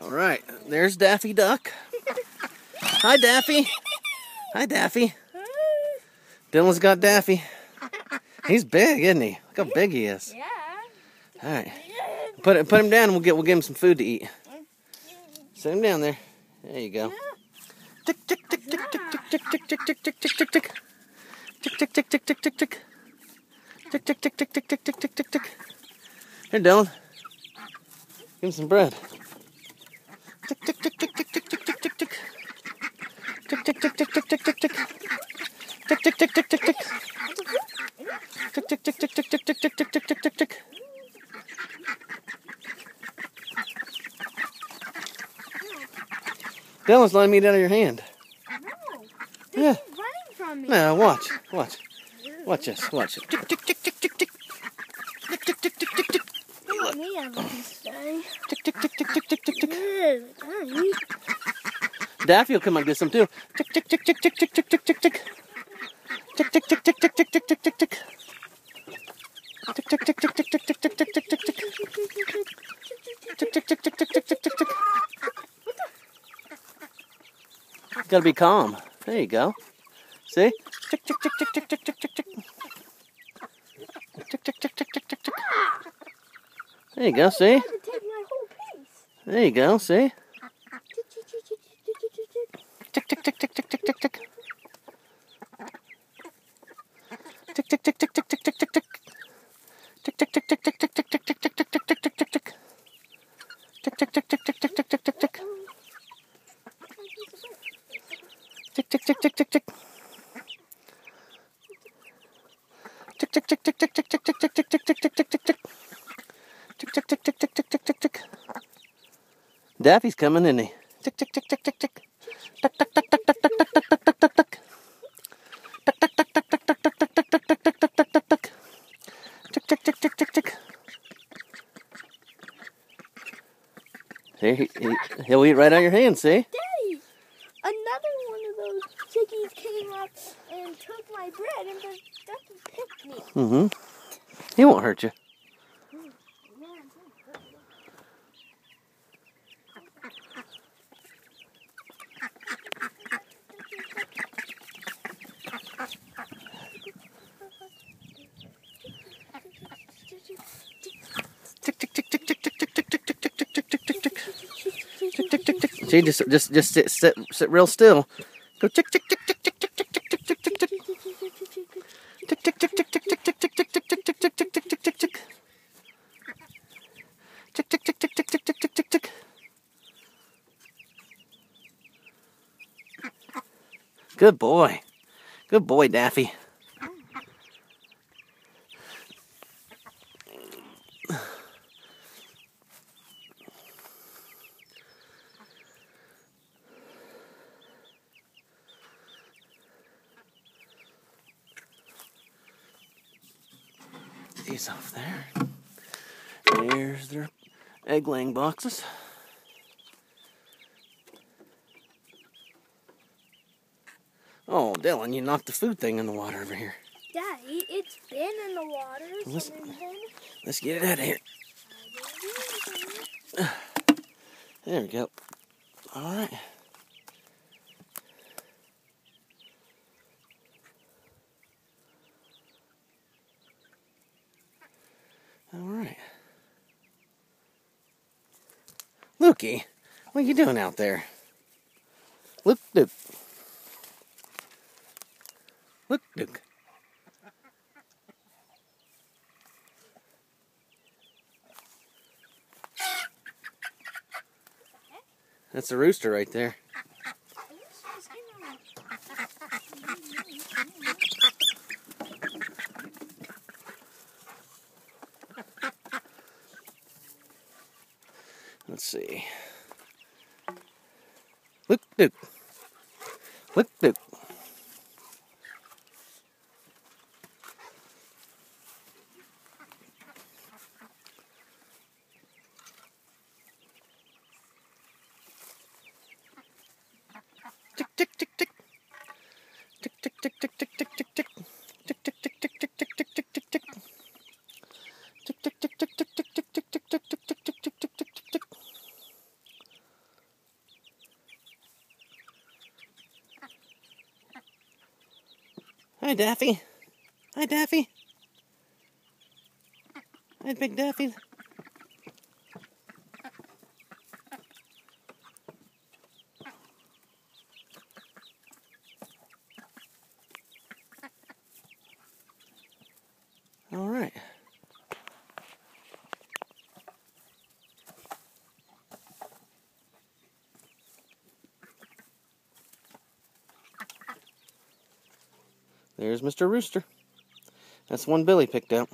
All right, there's Daffy Duck. Hi, Daffy. Hi, Daffy. Dylan's got Daffy. He's big, isn't he? Look how big he is. Yeah. All right, put him down. And we'll give him some food to eat. Sit him down there. There you go. Tick tick tick tick tick tick tick tick tick tick tick tick tick. Tick tick tick tick tick tick tick. Tick tick tick tick tick tick tick tick tick tick. Here, Dylan. Give him some bread. Tick tick tick tick tick tick tick tick tick tick. Tick tick tick tick tick tick tick tick. Tick tick tick tick tick tick. Tick tick tick tick tick tick tick tick tick tick tick tick tick. Dylan's letting me eat out of your hand. No. Yeah. He's running from me. No, watch. Watch this. Watch it. Tick tick tick tick tick tick. Tick tick tick tick tick tick. Let me have a piece, Daddy. Tick tick tick tick tick tick tick tick. Ew, Daddy. Daffy will come and get some too. Tick tick tick tick tick tick tick tick tick tick. Tick tick tick tick tick tick tick tick tick tick. Tick tick tick tick tick tick tick tick tick tick tick tick. Tick tick tick tick tick tick tick tick tick. Gotta be calm. There you go. See? Tick tick tick tick tick tick tick tick tick. Tick tick tick tick tick tick tick. There you go. See? There you go. See? Tick tick tick tick tick tick tick tick. Tick tick tick tick tick tick tick tick tick. Tick tick tick tick tick tick tick tick tick tick tick tick tick tick tick. Tick tick tick tick tick tick tick tick tick tick. Tick tick tick tick tick tick. Tick tick tick tick tick tick tick tick tick tick tick tick tick tick tick tick. Tick tick tick tick tick tick tick tick tick. Daffy's coming, isn't he? Tick tick tick tick tick tick. Tick tick tick tick tick tick tick tick tick tick tick tick. Tick tick tick tick tick tick tick tick tick tick tick tick tick tick tick. Tick tick tick tick tick tick. See, he'll eat right out of your hand, see? Daddy, another one of those chickies came up and took my bread and the ducky picked me. Mm-hmm. He won't hurt you. Tick tick tick tick tick tick tick tick tick tick tick tick tick tick tick tick. Tick tick tick tick. See, just sit real still. Go tick tick tick tick tick tick tick tick tick tick tick tick. Tick tick tick tick tick tick tick tick tick tick tick tick tick tick tick tick tick tick. Tick tick tick tick tick tick tick tick tick tick. Good boy. Good boy, Daffy. These off there. There's their egg laying boxes. Oh, Dylan, you knocked the food thing in the water over here. Daddy, it's been in the water. Let's get it out of here. There we go. All right. All right. Lukey, what are you doing out there? Luke. Luke. That's a rooster right there. Let's see. Look. Tick tick tick tick. Tick tick tick tick tick tick tick tick. Tick tick tick tick tick tick tick tick tick tick. Tick tick tick tick tick tick tick tick tick tick tick tick tick tick tick tick tick. Hi, Daffy. Hi, Daffy. Hi, Big Daffy. All right. There's Mr. Rooster. That's one Billy picked out.